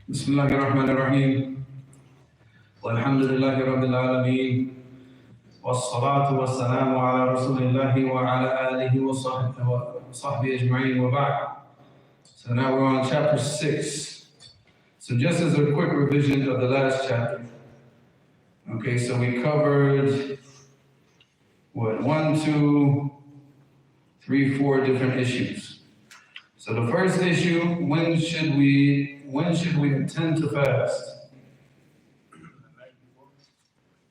بسم الله الرحمن الرحيم والحمد لله رب العالمين والصلاة والسلام على رسول الله وعلى آله وصحبه أجمعين وبعد. So now we're on chapter 6. So just as a quick revision of the last chapter. Okay, so we covered what, 1, 2, 3, 4 different issues. So the first issue, when should we intend to fast?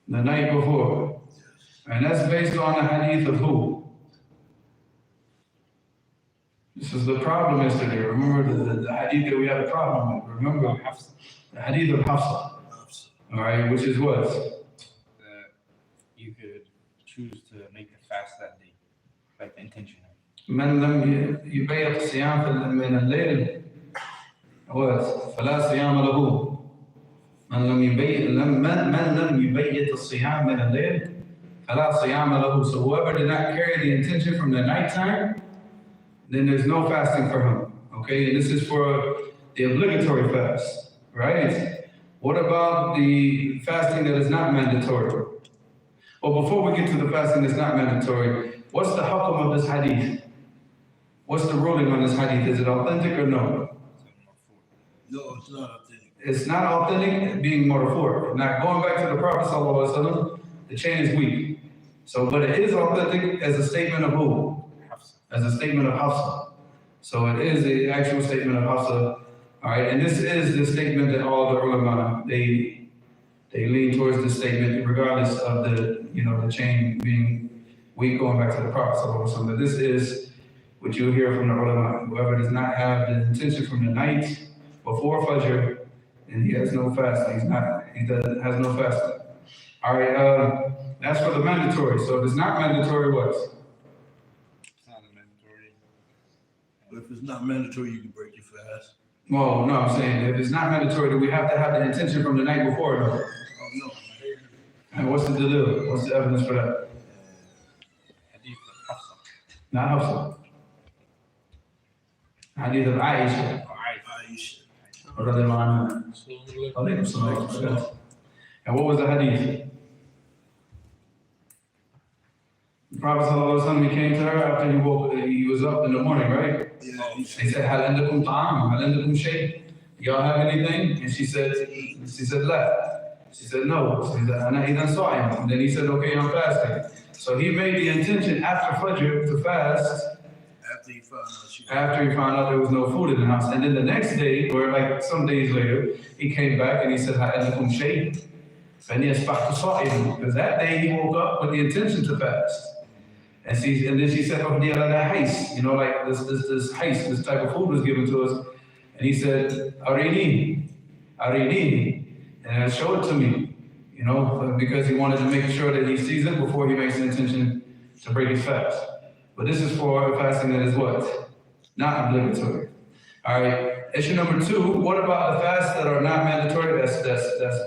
The night before. And that's based on the hadith of who? This is the problem yesterday. Remember the hadith that we had a problem with. Remember the hadith of Hafsa. All right, which is what? That you could choose to make a fast that day, like the intention. من لم يبيت الصيام من الليل فلا صيام له. من لم يبيت الصيام من الليل فلا صيام له. So whoever did not carry the intention from the nighttime, then there's no fasting for him. Okay, and this is for the obligatory fast, right? What about the fasting that is not mandatory? Well, before we get to the fasting that's not mandatory, what's the hukm of this hadith? What's the ruling on this hadith? Is it authentic or no? No, it's not authentic. It's not authentic, being marfu'. Now, going back to the Prophet ﷺ, the chain is weak. So, but it is authentic as a statement of who? As a statement of Hafsa. So it is the actual statement of Hafsa. All right, and this is the statement that all the ulama, they lean towards this statement, regardless of the chain being weak, going back to the Prophet ﷺ. That this is what you hear from the ulama. Whoever does not have the intention from the night before Fajr, and he has no fasting. Has no fasting. All right, that's for the mandatory. So if it's not mandatory, what? It's not mandatory. But if it's not mandatory, you can break your fast. Well, no, I'm saying if it's not mandatory, do we have to have the intention from the night before? No. Oh, no. And what's the dalil? What's the evidence for that? Hadith of Hafsa. Not Hafsa. Hadith of Aisha. Aisha. And what was the hadith? The Prophet ﷺ, he came to her after he was up in the morning, right? Yeah. He said, Hal indakum ta'am, hal indakum shay? Y'all have anything? And she said, la. She said, no. She said, ana idan sa'im. And then he said, okay, I'm fasting. So he made the intention after Fajr to fast. After he found out there was no food in the house. And then the next day, or like some days later, he came back and he said, hal indakum shay? Because that day he woke up with the intention to fast. And then she said, oh, like this heist, this type of food was given to us. And he said, Arini, and show it to me, because he wanted to make sure that he sees it before he makes the intention to break his fast. But this is for a fasting that is what? Not obligatory. All right, issue number 2, what about the fasts that are not mandatory? That's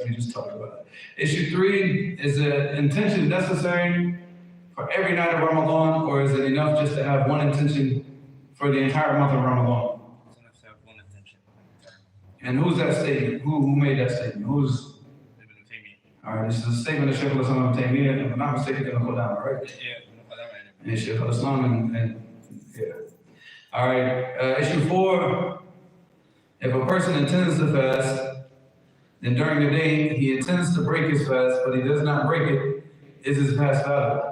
we just talked about. Issue 3, is the intention necessary for every night of Ramadan, or is it enough just to have one intention for the entire month of Ramadan? It's enough to have one intention. And who's that statement? Who made that statement? Who's? Ibn Taymiyyah. All right, this is a statement of Shaykh al-Islam ibn Taymiyyah, if I'm not mistaken, in the Quran, right? Yeah. And Shaykh al-Islam and yeah. All right, issue 4, if a person intends to fast, then during the day he intends to break his fast, but he does not break it, is his fast valid?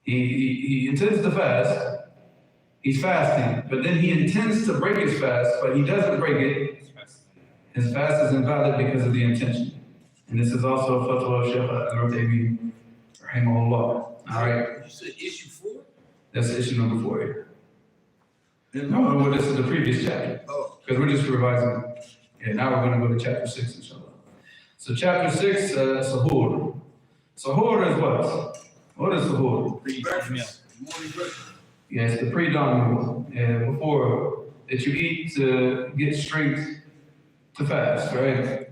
He intends to fast, he's fasting, but then he intends to break his fast, but he doesn't break it, his fast is invalid because of the intention. And this is also a fatwa of Shaykh al-Taymiyyah, rahimahullah. All right. You said issue 4? That's issue number 4 here. No, well, this is the previous chapter. Oh. Because we're just revising. Yeah, now we're going to go to chapter 6, inshallah. So chapter 6, Suhur. Suhur is what? What is Suhur? Breakfast. Morning breakfast. Yeah, it's the pre-dawn meal. Before that you eat to get strength to fast, right?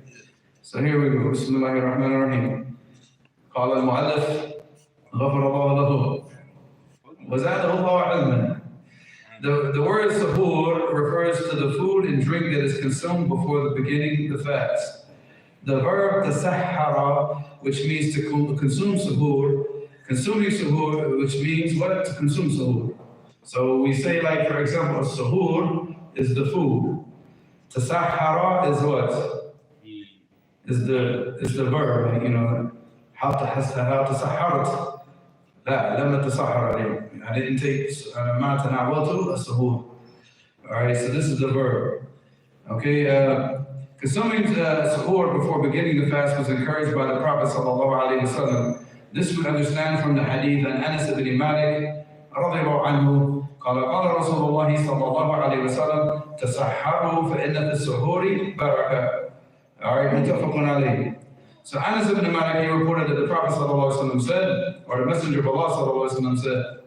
So here we go. Bismillahir Rahmanir Rahim. قال المؤلف غفر الله له وزاده الله علما. The word suhur refers to the food and drink that is consumed before the beginning of the fast. The verb tasahhara, which means to consume suhur, consuming suhur, which means what? To consume suhur. So we say, like, for example, suhur is the food. Tasahhara is what? Is the verb, like, you know, how tasahharat. لا لم تسحر عليهم. I didn't take ما تناولته السحور. All right, so this is the verb. Okay, consuming suhoor before beginning the fast was encouraged by the Prophet sallallahu alaihi wasallam. This we understand from the hadith and Anas ibn Malik رضي الله عنه قال قال رسول الله صلى الله عليه وسلم تسحروا فإن في السحور بركة. All right, متفق عليه. So Anas ibn Malik, he reported that the Prophet ﷺ said, or the Messenger of Allah ﷺ said,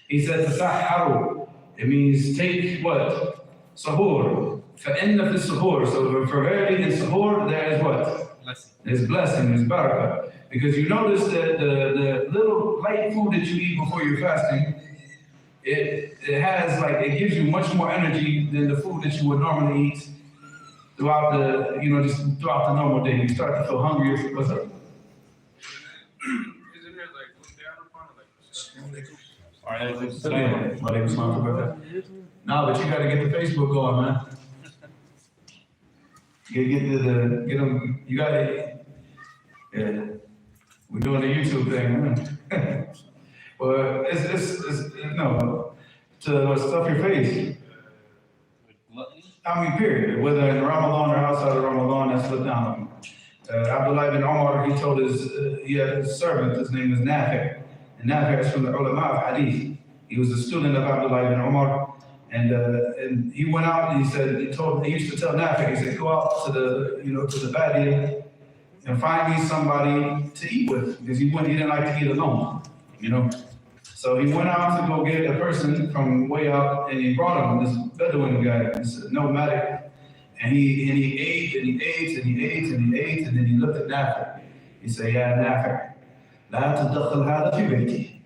he said, Tasahharu. It means take what? Suhoor. فَإِنَّ فِي السُّحُور. So for verily in suhoor, there is what? Blessing. There's blessing, there's barakah. Because you notice that the little light food that you eat before you're fasting, it has like, it gives you much more energy than the food that you would normally eat throughout the, you know, just throughout the normal day. You start to feel hungry. What's up? Isn't there like looked down upon like No, but you got to get the Facebook going, man. Get them. You got to. Yeah, we're doing the YouTube thing, man. Well, it's no to stuff your face. I mean, period. Whether in Ramadan or outside of Ramadan, that's looked down on. Abdullah ibn Umar, he told he had a servant, his name is Nafi'. And Nafi' is from the ulama of hadith. He was a student of Abdullah ibn Umar. And he went out and he used to tell Nafi', he said, go out to the Badia and find me somebody to eat with. Because he didn't like to eat alone, you know. So he went out to go get a person from way out, and he brought him, this Bedouin guy, this nomadic, and he ate, and he ate, and he ate, and he ate, and then he looked at Nafi'. He said, Ya Nafi', لا تدخل هذا في بيتي.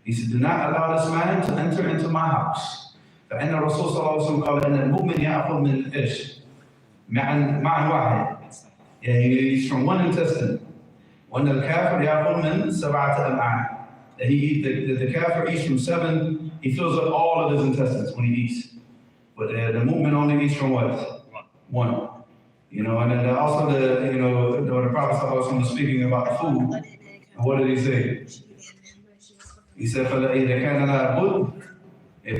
He said, do not allow this man to enter into my house. فإن الرسول صلى الله عليه وسلم قال إن المؤمن يأكل من الإيش معا واحد. Yeah, he's from one intestine. وأن الكافر يأكل من 7 أمعاء. That the kafir eats from 7, he fills up all of his intestines when he eats. But the mu'min only eats from what? 1. You know, and then also the Prophet was speaking about food. And what did he say? He said, فَإِذَا كَانَ لَا بُدْ. If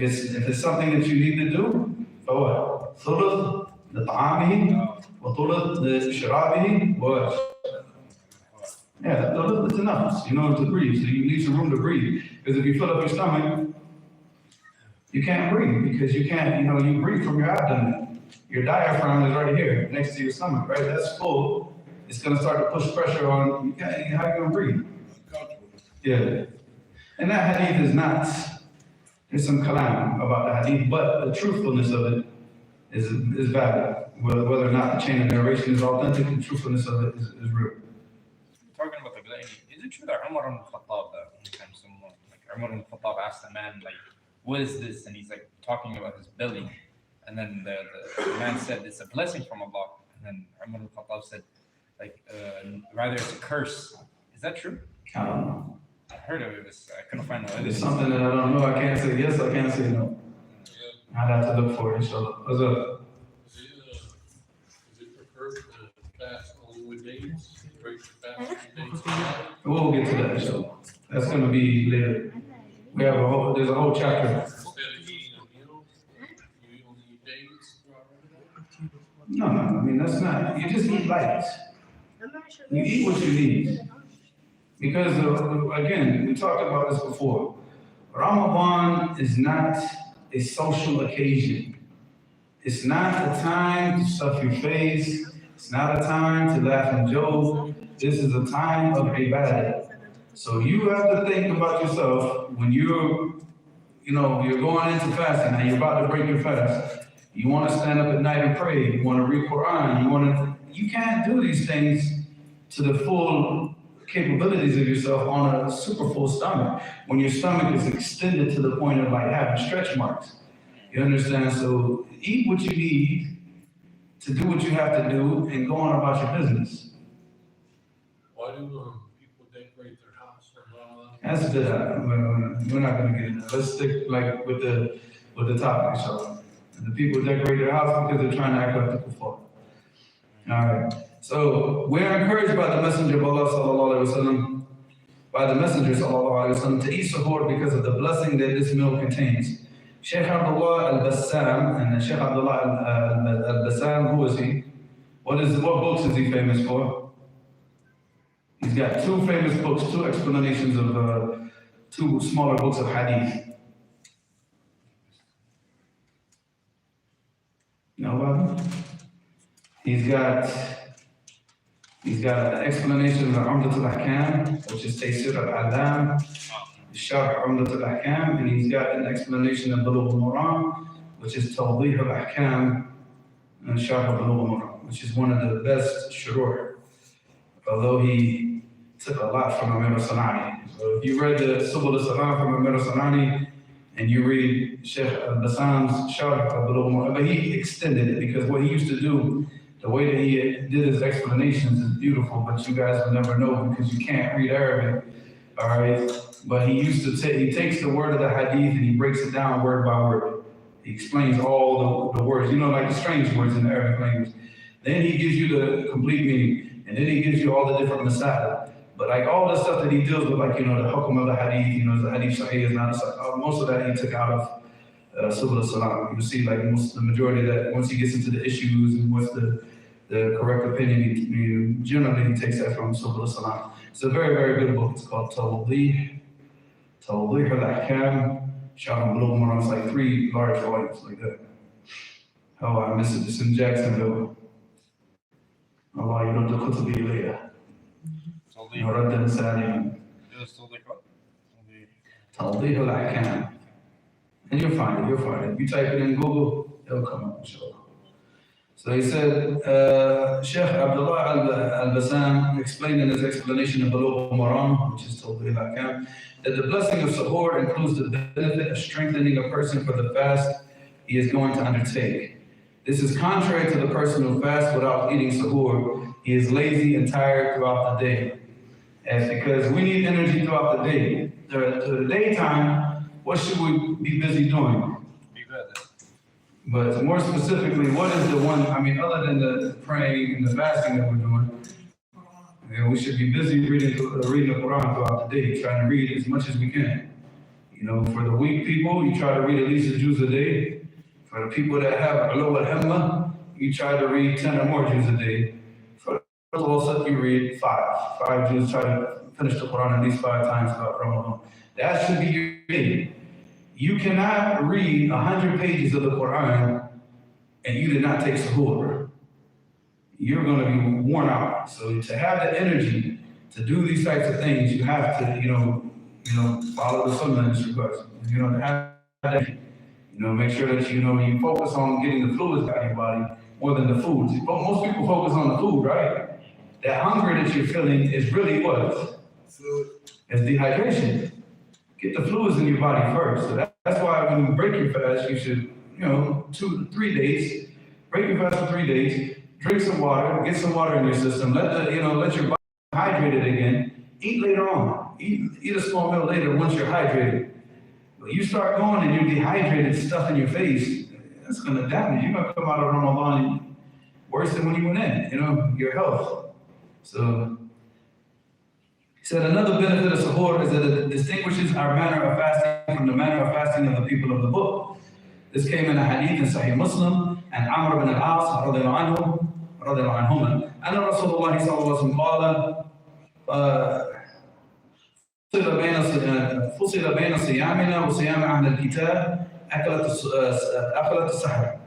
it's something that you need to do, فَوَّا ثُلُث لِطَعَامِهِ وَثُلُث لِشِرَابِهِ what? Yeah, it's enough, you know, to breathe. So you need some room to breathe. Because if you fill up your stomach, you can't breathe because you can't, you know, you breathe from your abdomen. Your diaphragm is right here, next to your stomach, right? That's full. It's going to start to push pressure on, how are you going to breathe? Yeah. And that hadith is not, there's some kalam about the hadith, but the truthfulness of it is valid. Whether or not the chain of narration is authentic, the truthfulness of it is real. Talking about the belly, is it true that Umar ibn Khattab, that one time someone, like Umar ibn Khattab asked a man, like, what is this? And he's like talking about his belly. And then the man said, it's a blessing from Allah. And then Umar ibn Khattab said, like, rather it's a curse. Is that true? I don't know. I heard of it, I couldn't find no It's something that I don't know. I can't say yes, I can't say no. I'd have to look for it, inshallah. What's up? Is it preferred to fast only with dates? Break the fast with dates? We'll get to that, inshallah. That's going to be later. There's a whole chapter. Instead of eating a meal, you only eat dates? No, I mean, that's not, you just eat light. You eat what you need. Because, again, we talked about this before. Ramadan is not a social occasion. It's not a time to stuff your face. It's not a time to laugh and joke. This is a time of ibadah. So you have to think about yourself when you're going into fasting and you're about to break your fast. You want to stand up at night and pray. You want to read Quran. You can't do these things to the full capabilities of yourself on a super full stomach. When your stomach is extended to the point of like having stretch marks. You understand? So eat what you need to do what you have to do and go on about your business. Why do people decorate their house on Ramadan? That's we're not gonna get into that. Let's stick like with the topic, inshallah. And the people decorate their house because they're trying to act like the kuffar. Alright. So we're encouraged by the Messenger of Allah sallallahu alaihi wasallam, by the Messenger sallallahu alaihi wasallam, to eat suhoor because of the blessing that this meal contains. Sheikh Abdullah al-Bassam, and Sheikh Abdullah al-Bassam, who is he? What books is he famous for? He's got two famous books, two explanations of two smaller books of hadith. Nobody? He's got an explanation of Umdat al-Ahkam, which is Taysir al-Alam, Sharh Umdat al-Ahkam, and he's got an explanation of Bulugh al-Maram, which is Tawdih al-Ahkam, and Sharh Bulugh al-Maram, which is one of the best shuruh, although he took a lot from Amir al-Sanani. So if you read the Subul al-Salam from Amir al-Sanani, and you read Sheikh al-Bassam's Sharh Bulugh al-Maram, but he extended it because what he used to do, the way that he did his explanations is beautiful, but you guys will never know because you can't read Arabic, all right? But he used to he takes the word of the hadith and he breaks it down word by word. He explains all the words, you know, like the strange words in the Arabic language. Then he gives you the complete meaning, and then he gives you all the different masail. But like all the stuff that he deals with, like, you know, the hukum of the hadith, you know, the hadith sahih is not a sahih. Most of that he took out of Subul al-Salam. You see, like the majority of that, once he gets into the issues and what's the correct opinion, he generally takes that from Suhur al-Salam. It's a very, very good book. It's called Tawdih al-Ahkam, Sharh Bulugh al-Maram. It's like 3 large volumes like that. Oh, I miss it. It's in Jacksonville. Allah, you don't do kutubi later. Raddan Saniyan. Tawdih al-Ahkam. And you'll find it. You type it in Google, it'll come up, inshallah. So he said, Sheikh Abdullah al-Bassam explained in his explanation of Bulugh al-Maram, which is Tawdih al-Ahkam, that the blessing of suhoor includes the benefit of strengthening a person for the fast he is going to undertake. This is contrary to the person who fasts without eating suhoor. He is lazy and tired throughout the day. That's because we need energy throughout the day. The daytime, what should we be busy doing? But more specifically, what is the one, I mean, other than the praying and the fasting that we're doing, we should be busy reading the Quran throughout the day, trying to read as much as we can. You know, for the weak people, you try to read at least a juz a day. For the people that have ulu al-himma, you try to read 10 or more juz a day. For the awsat, you read 5 juz, try to finish the Quran at least 5 times throughout Ramadan. That should be your day. You cannot read 100 pages of the Quran and you did not take suhoor. You're going to be worn out. So to have the energy to do these types of things, you have to, you know, follow the sunnah in this regard. You know, have that, make sure that you focus on getting the fluids out of your body more than the foods. Most people focus on the food, right? That hunger that you're feeling is really what? Food. It's dehydration. Get the fluids in your body first. So that's why when you break your fast, you should, 2 to 3 days, break your fast for 3 days, drink some water, get some water in your system, let your body be hydrated again, eat later on. Eat a small meal later once you're hydrated. But you start going and you're dehydrated, stuff in your face, that's gonna damage you. You're gonna come out of Ramadan worse than when you went in, your health. So he said another benefit of suhoor is that it distinguishes our manner of fasting from the manner of fasting of the people of the book. This came in a hadith in Sahih Muslim, and Amr ibn al-As radiyallahu anhuma. Anna Rasulullah sallallahu alaihi wasallam qala فصل بين صيامنا وصيام أهل الكتاب أكلت السحر.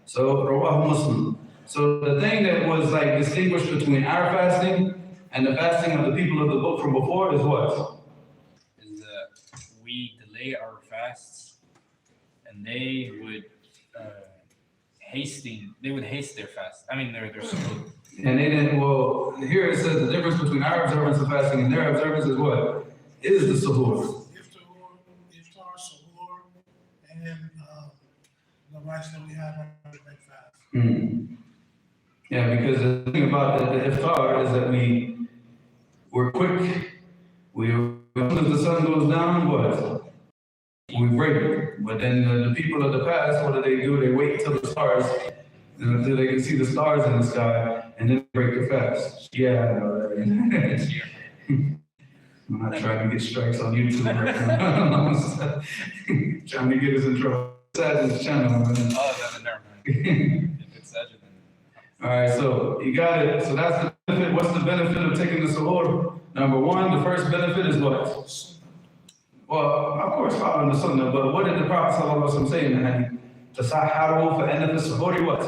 So رواه Muslim. So the thing that was like distinguished between our fasting and the fasting of the people of the book from before is what? Is that we delay our fasts, and they would haste their fast. I mean, their suhoor. And they didn't. Well, here it says the difference between our observance of fasting and their observance is what? Is the suhoor. Iftar, suhoor, and rice that we have on our big fast. Yeah, because the thing about the iftar is that we're quick. As soon as the sun goes down, what? We break it. But then the people of the past, what do? They wait till the stars, until they can see the stars in the sky, and then break the fast. Yeah, I know that. I'm not trying to get strikes on YouTube right now. Trying to get us in trouble. Sadness channel, man. Oh, then never mind. If it's Sajid, then. All right, so you got it. So that's the benefit. What's the benefit of taking the suhoor? Number one, the first benefit is what? Well, of course, following the sunnah, but what did the Prophet ﷺ say in the hadith? Tasaharu fa inna fi suhoori what?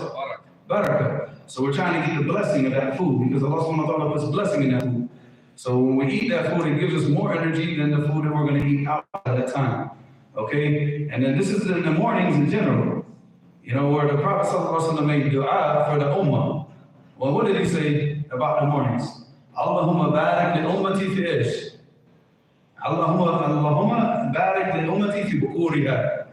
Barakah. So we're trying to get the blessing of that food because Allah subhanahu wa ta'ala puts blessing in that food. So when we eat that food, it gives us more energy than the food that we're going to eat out at that time. Okay? And then this is in the mornings in general. You know, where the Prophet ﷺ made dua for the ummah. Well, what did he say about the mornings? Allahumma barik li ummati fi ish. Allahumma barik li ummati fi bukuriha.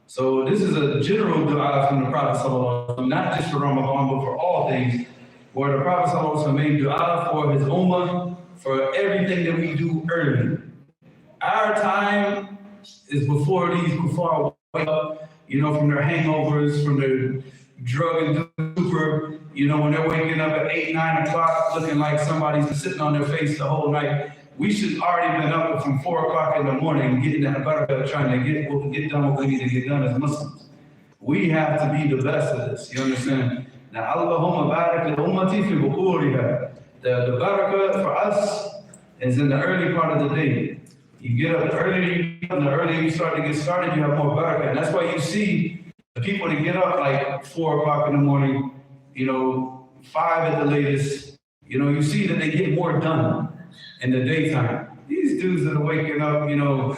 So this is a general dua from the Prophet ﷺ, not just for Ramadan, but for all things, where the Prophet ﷺ made dua for his ummah, for everything that we do early. Our time is before these kuffar wake up, you know, from their hangovers, from their drug and super, you know, when they're waking up at 8, 9 o'clock, looking like somebody's sitting on their face the whole night. We should already been up from 4 o'clock in the morning, getting that barakah, trying to get done what we need to get done as Muslims. We have to be the best of this, you understand? Now, Allahumma barik li ummati fi bukuriha. The barakah for us is in the early part of the day. You get up early, and the earlier you start to get started, you have more barakah. And that's why you see the people that get up like 4 o'clock in the morning, you know, 5 at the latest, you know, you see that they get more done in the daytime. These dudes that are waking up, you know,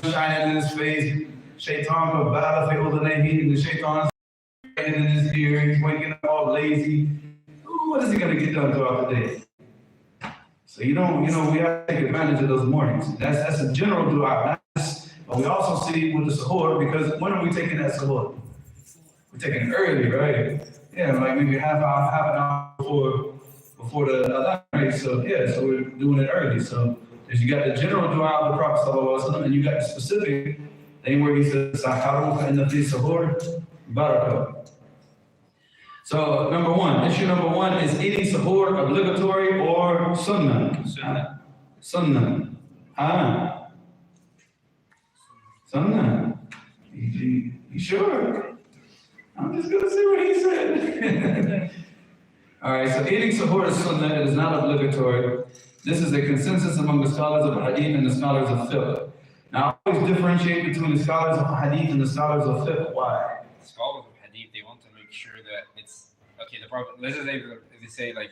shining in his face, shaitan put bala fi udhunayhi, and the shaitan's in his ear, he's waking up all lazy. What is he going to get done throughout the day? So we have to take advantage of those mornings. That's a general dua. But we also see with the suhoor, because when are we taking that suhoor? We're taking it early, right? Yeah, like maybe half an hour before the adhan, right? So we're doing it early. So you got the general dua of the Prophet ﷺ, and you got the specific thing where he says, "Saharu fa inna fi suhoor barakah." So issue number one is eating suhoor obligatory or sunnah? Sunnah. Sunnah. You sure? I'm just gonna see what he said. All right, so eating suhoor is sunnah. It is not obligatory. This is a consensus among the scholars of hadith and the scholars of fiqh. Now, I always differentiate between the scholars of hadith and the scholars of fiqh. Why? Scholars of hadith, they want to make sure that it's okay. The Prophet, let's just say they say like,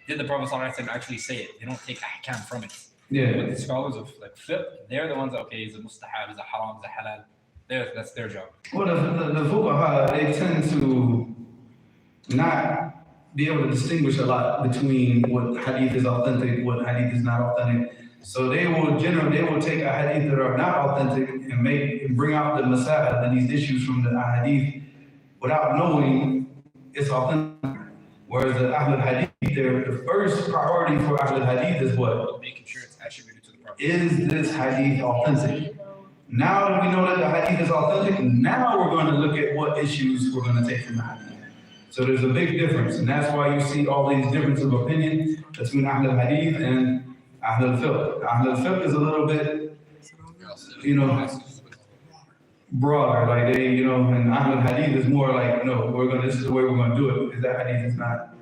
did the Prophet ﷺ actually say it? They don't take ahkam from it. Yeah. But the scholars of like fiqh, they're the ones that is a mustahab, is a haram, is a halal. That's their job. Well, the fuqaha, they tend to not be able to distinguish a lot between what hadith is authentic, what hadith is not authentic. So they will take a hadith that are not authentic and bring out the masail and these issues from the hadith without knowing it's authentic. Whereas the Ahlul Hadith, the first priority for Ahlul Hadith is what? Making sure it's attributed to the Prophet. Is this hadith authentic? Now that we know that the hadith is authentic, now we're going to look at what issues we're going to take from the hadith. So there's a big difference, and that's why you see all these differences of opinion between Ahlul Hadith and Ahlul Fiqh. Ahlul Fiqh is a little bit, broader, like they, and Ahlul Hadith is more like, no, this is the way we're going to do it, because that hadith is not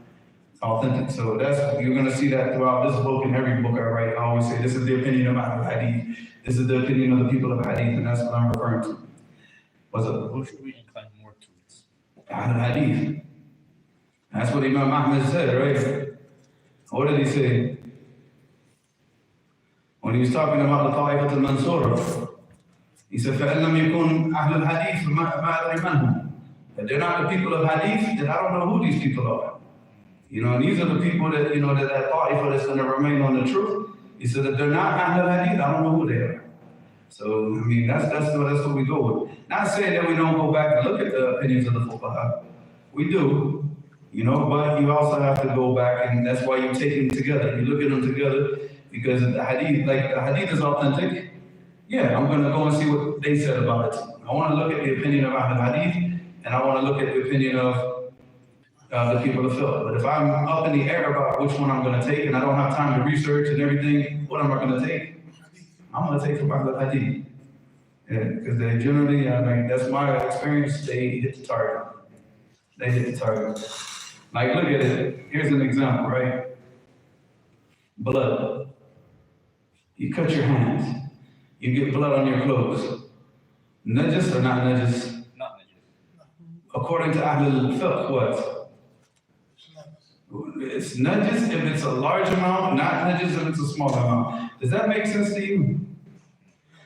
authentic. So you're going to see that throughout this book and every book I write. I always say, this is the opinion of Ahlul Hadith. This is the opinion of the people of Hadith, and that's what I'm referring to. What's up? Who should we incline more towards? Ahlul Hadith. That's what Imam Ahmed said, right? What did he say? When he was talking about the Ta'ifatul Mansura, he said, فَإِنْ لَمْ يَكُنْ أَهْلُ الْحَدِيثِ مَا أَدْرِ مَنْهُمْ. If they're not the people of Hadith, then I don't know who these people are. And these are the people that, that Ta'ifa that's going to remain on the truth. He said, if they're not Ahlul Hadith, I don't know who they are. So, I mean, that's what we go with. Not saying that we don't go back and look at the opinions of the fuqaha. We do, but you also have to go back, and that's why you take them together. You look at them together, because the hadith is authentic. Yeah, I'm going to go and see what they said about it. I want to look at the opinion of Ahl Hadith, and I want to look at the opinion of the people of fiqh. But if I'm up in the air about which one I'm going to take, and I don't have time to research and everything, what am I going to take? I'm going to take from Ahl Hadith. Yeah, because they generally, that's my experience, they hit the target. They hit the target. Like, look at it. Here's an example, right? Blood. You cut your hands. You get blood on your clothes. Najis or not najis? Not najis. According to Ahl al-Fiqh, what? It's najis if it's a large amount, not najis if it's a small amount. Does that make sense to you?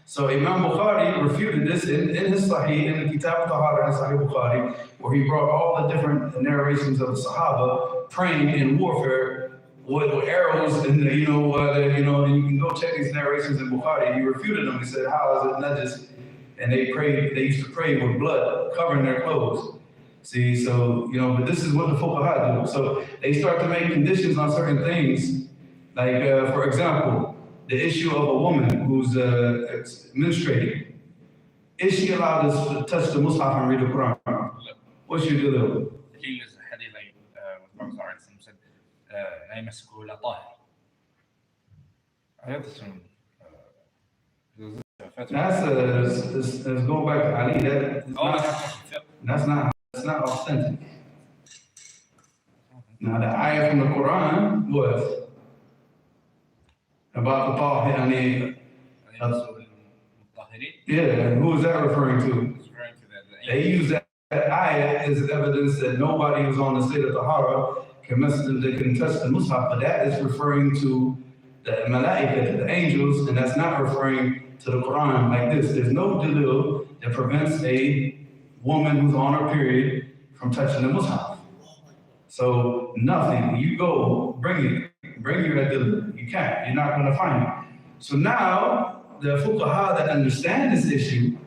So Imam Bukhari refuted this in his Sahih, in the Kitab al-Tahara in Sahih Bukhari, where he brought all the different narrations of the Sahaba praying in warfare with arrows, and and you can go check these narrations in Bukhari. He refuted them. He said, "How is it najis?" And they used to pray with blood covering their clothes. See, so but this is what the fuqaha do. So they start to make conditions on certain things, like for example, the issue of a woman who's menstruating. Is she allowed to touch the mushaf and read the Quran? What should you do? He used a hadith like what Prophet said, لا يمسكه إلا طاهر. I have this one. Let's go back to Ali. That's not authentic. Now the ayah from the Quran was about the Tahir. Yeah, and who is that referring to? They use that ayah as evidence that nobody who's on the state of Tahara can touch the Mus'haf, but that is referring to the Malaika, the angels, and that's not referring to the Quran like this. There's no dalil that prevents a woman who's on her period from touching the Mus'haf. So nothing. You go, bring your dalil. You can't. You're not going to find it. So now the fuqaha that understand this issue,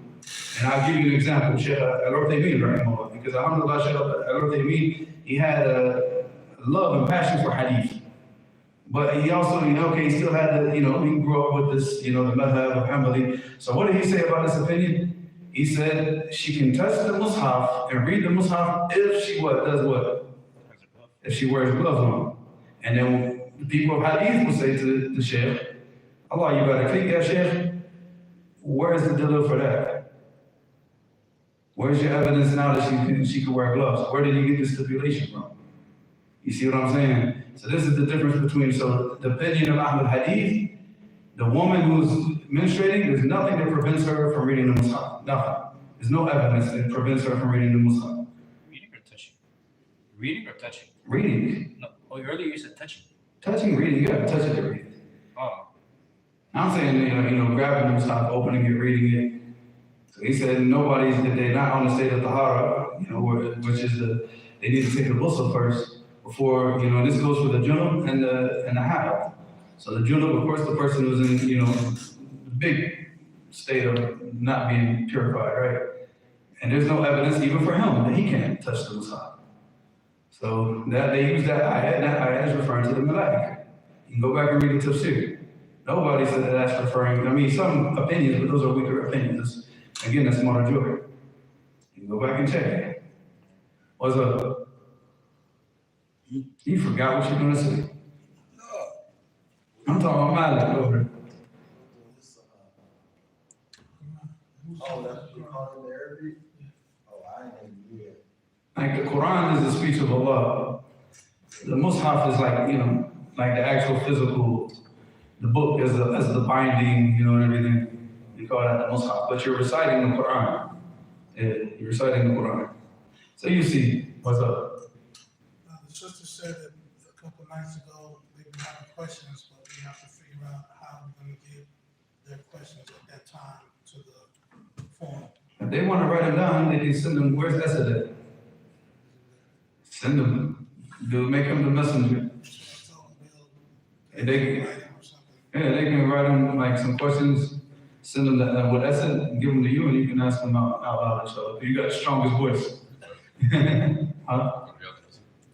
and I'll give you an example, Shaykh Al-Uthaymeen, rahimahullah, because alhamdulillah, Shaykh Al-Uthaymeen, he had a love and passion for hadith. But he also, he still had he grew up with this, the madhab of Hanbali. So what did he say about this opinion? He said she can touch the mushaf and read the mushaf if she does what? If she wears gloves on. And then the people of hadith will say to the Shaykh, Allah, you better click that, Shaykh. Where's the dalil for that? Where's your evidence now that she could wear gloves? Where did you get this stipulation from? You see what I'm saying? So this is the difference between, the opinion of Ahl Hadith, the woman who's menstruating, there's nothing that prevents her from reading the Mus'haf. Nothing. There's no evidence that prevents her from reading the Mus'haf. Reading or touching? Reading or touching? Reading. No. Oh, earlier you said touching. Touching, reading, you gotta touch it to read it. Oh. I'm saying, grabbing the Mus'haf, opening it, reading it. So he said if they're not on the state of Tahara, which is they need to take the ghusl first. Before, this goes for the junub and the haid. So the junub, of course, the person who's in, the big state of not being purified, right? And there's no evidence even for him that he can't touch the Mus'haf. So that they use that ayah, and that ayah is referring to the Malaika. You can go back and read the tafsir. Nobody said that that's referring, some opinions, but those are weaker opinions. Again, that's Mara Joy. You can go back and check it. What's up? You forgot what you're going to say. I'm talking about Malik over there. Oh, that's the Quran in Arabic? Oh, I didn't do that. Like the Quran is the speech of Allah. The Mus'haf is like the actual physical, the book as the binding, and everything. You call that the Mus'haf. But you're reciting the Quran. Yeah, you're reciting the Quran. So you see, what's up? The sister said that a couple of nights ago, they've been having questions, but we have to figure out how we're going to give their questions at that time to the forum. If they want to write them down, they can send them. Where's Esed at? Send them. Make them the messenger. And they can write them like some questions. Send them what I said, give them to you and you can ask them out loud, inshallah. You got the strongest voice. Huh?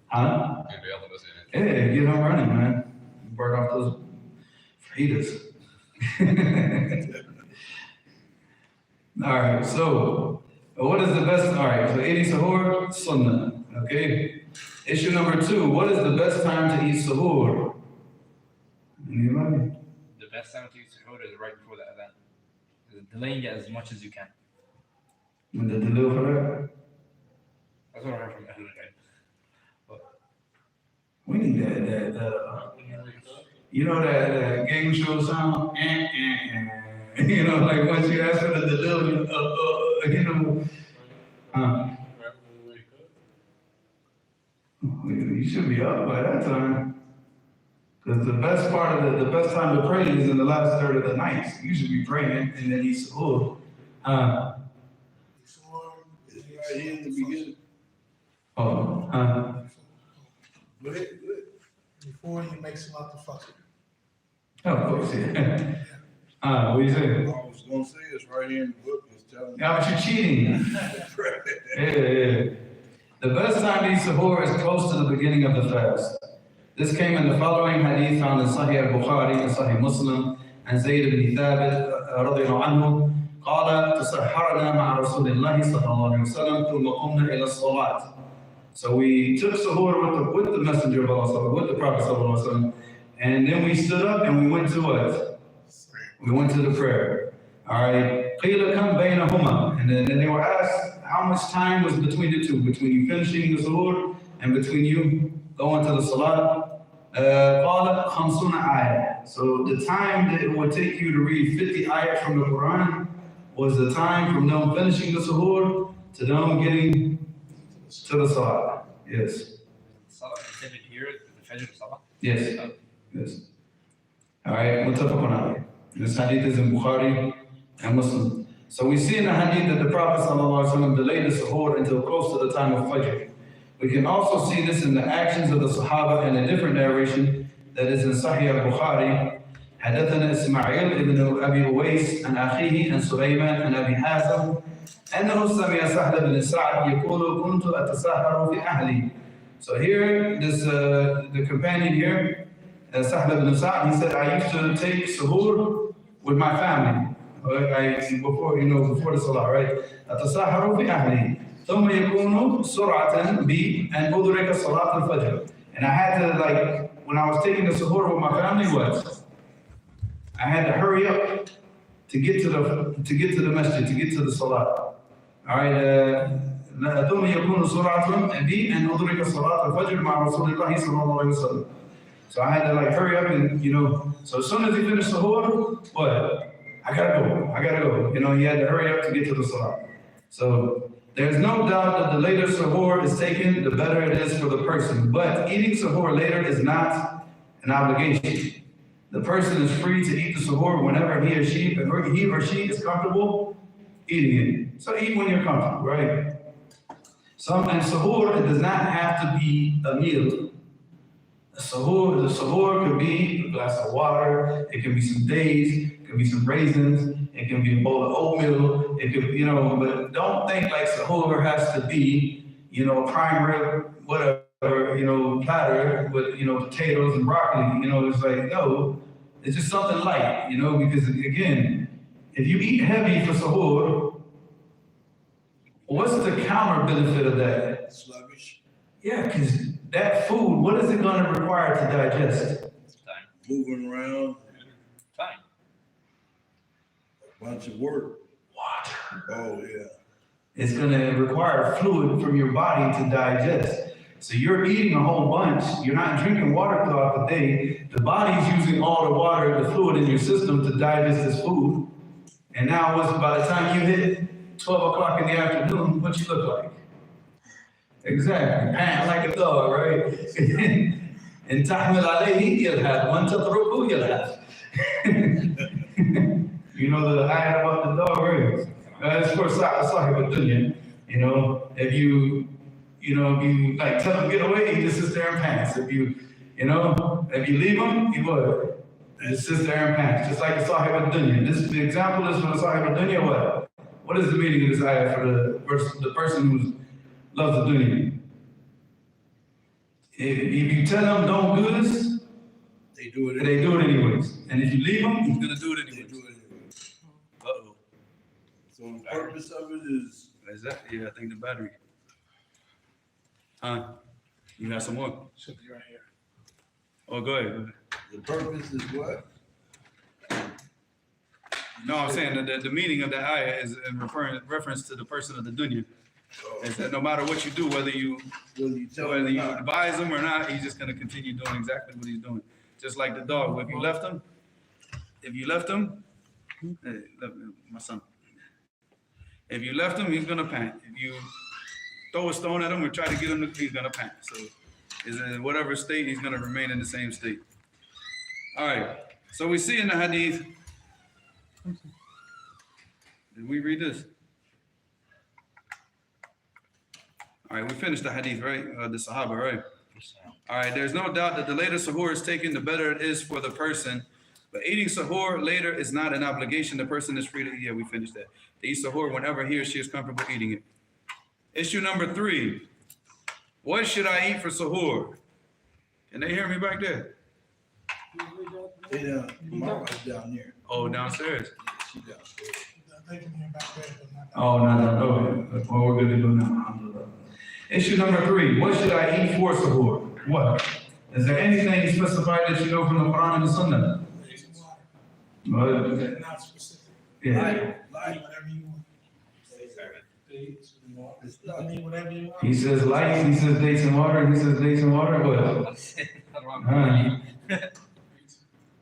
Huh? Yeah, get them running, man. Burn off those fajitas. All right, so what is the best? All right, so eating suhoor, sunnah. Okay. Issue number 2, what is the best time to eat suhoor? Anybody? The best time to eat suhoor is right before the adhan. Delaying it as much as you can. When the delay for that? That's what I heard from Ahlul Ilm. We need that you know that game show sound? You know, like once you ask for the delay, you know, Right when we wake up. you should be up by that time. Because the best part of the best time to pray is in the last third of the night. So you should be praying and then eat suhoor. Before, It's right here in the beginning. Oh, Go ahead, go ahead. before you make Salat al-Fajr. of course, yeah. What do you say? I was gonna say it's right here in the book, it's telling Yeah, but you're cheating. Yeah. The best time to eat suhoor is close to the beginning of the fast. This came in the following hadith found in Sahih al-Bukhari and Sahih Muslim and Zayd ibn Thabit رضي الله عنه قال تسحرنا مع رسول الله صلى الله عليه وسلم ثم قمنا إلى الصلاة. So we took suhoor with the Messenger of Allah, with the Prophet sallallahu alaihi wasallam, and then we stood up and we went to what? We went to the prayer. All right. قيل كم بينهما, and then they were asked how much time was between the two, between you finishing the suhoor and between you going to the salat. قال 50 ayat. So the time that it would take you to read 50 ayat from the Quran was the time from them finishing the suhoor to them getting to the salat. Yes. Salah, you said it here, the Fajr Salah. Yes. Yes. All right. متفق عليه. This hadith is in Bukhari and Muslim. So we see in the hadith that the Prophet ﷺ delayed the suhoor until close to the time of Fajr. We can also see this in the actions of the Sahaba in a different narration that is in Sahih al-Bukhari. حدثنا إسماعيل ابن أبي أويس عن أخيه عن سليمان عن أبي حازم أنه سمع سهل بن سعد يقول كنت أتساهر في أهلي. So here, the companion here, Sahl ibn Sa'd, he said, I used to take suhoor with my family. Before the salah, right? أتساهر في أهلي. ثم يكون سرعة بي أن أدرك صلاة الفجر. And I had to, when I was taking the suhoor with my family, I had to hurry up to get to the masjid, to get to the salah. All right. ثم يكون سرعة بي أن أدرك صلاة الفجر مع رسول الله صلى الله عليه وسلم. So I had to hurry up and so as soon as he finished the suhoor, I gotta go. He had to hurry up to get to the salah. So there's no doubt that the later suhoor is taken, the better it is for the person. But eating suhoor later is not an obligation. The person is free to eat the suhoor whenever he or she is comfortable eating it. So eat when you're comfortable, right? And suhoor, it does not have to be a meal. The suhoor could be a glass of water, it can be some dates, it can be some raisins, it can be a bowl of oatmeal, it could, but don't think suhoor has to be, prime rib, whatever, platter with, potatoes and broccoli, it's no, it's just something light, because again, if you eat heavy for suhoor, what's the counter benefit of that? sluggish, Yeah, because that food, what is it going to require to digest? Time. moving around, Time. a bunch of work. Water. Oh, yeah. It's going to require fluid from your body to digest. So you're eating a whole bunch. You're not drinking water throughout the day. The body's using all the water, the fluid in your system to digest this food. And now by the time you hit 12 o'clock in the afternoon, what you look like? Exactly, pant like a dog, right? And tahmil alayhi yalhad, man tatruku yalhad. The ayat about the dog, right? That's for sahib al-dunya. If you tell him get away, he just sits there and pants. If you leave him, he would. His sister Aaron pants, just like the Sahib al-Dunya. The example is for the Sahib al-Dunya, what? What is the meaning of this ayah for the person who loves the dunya? If you tell them don't do this, They do it. they do it anyways. And if you leave them, he's gonna do it They anyways. do it anyway. Uh-oh. So the purpose of it is, Is that? Yeah, I think the battery. Huh? You got some more? Should be right here. Oh, go ahead. the purpose is what? No, I'm saying that the meaning of that ayah is in reference to the person of the dunya. Is that no matter what you do, whether you Whether you tell advise him or not, he's just gonna continue doing exactly what he's doing. Just like the dog. If you left him, hey, my son. If you left him, he's gonna pant. If you throw a stone at him or try to get him, he's gonna pant. So, is in whatever state, he's gonna remain in the same state. All right. So we see in the hadith. Did we read this? All right, we finished the hadith, right? The Sahaba, right? All right, there's no doubt that the later suhoor is taken, the better it is for the person. But eating suhoor later is not an obligation. The person is free to, yeah, we finished that. To eat suhoor whenever he or she is comfortable eating it. Issue number 3. What should I eat for suhoor? Can they hear me back there? my wife's down there. Oh, downstairs. She downstairs. They can hear back there, but not. Oh, no. Well, we're good to go now. Issue number 3. What should I eat for suhoor? What? Is there anything specified that you know from the Quran and the Sunnah? Well, Not specific. yeah. Like, Whatever you want. Dates and water. it's You not, can eat whatever you want. He says lights, he says dates and water, he says dates and water. What else?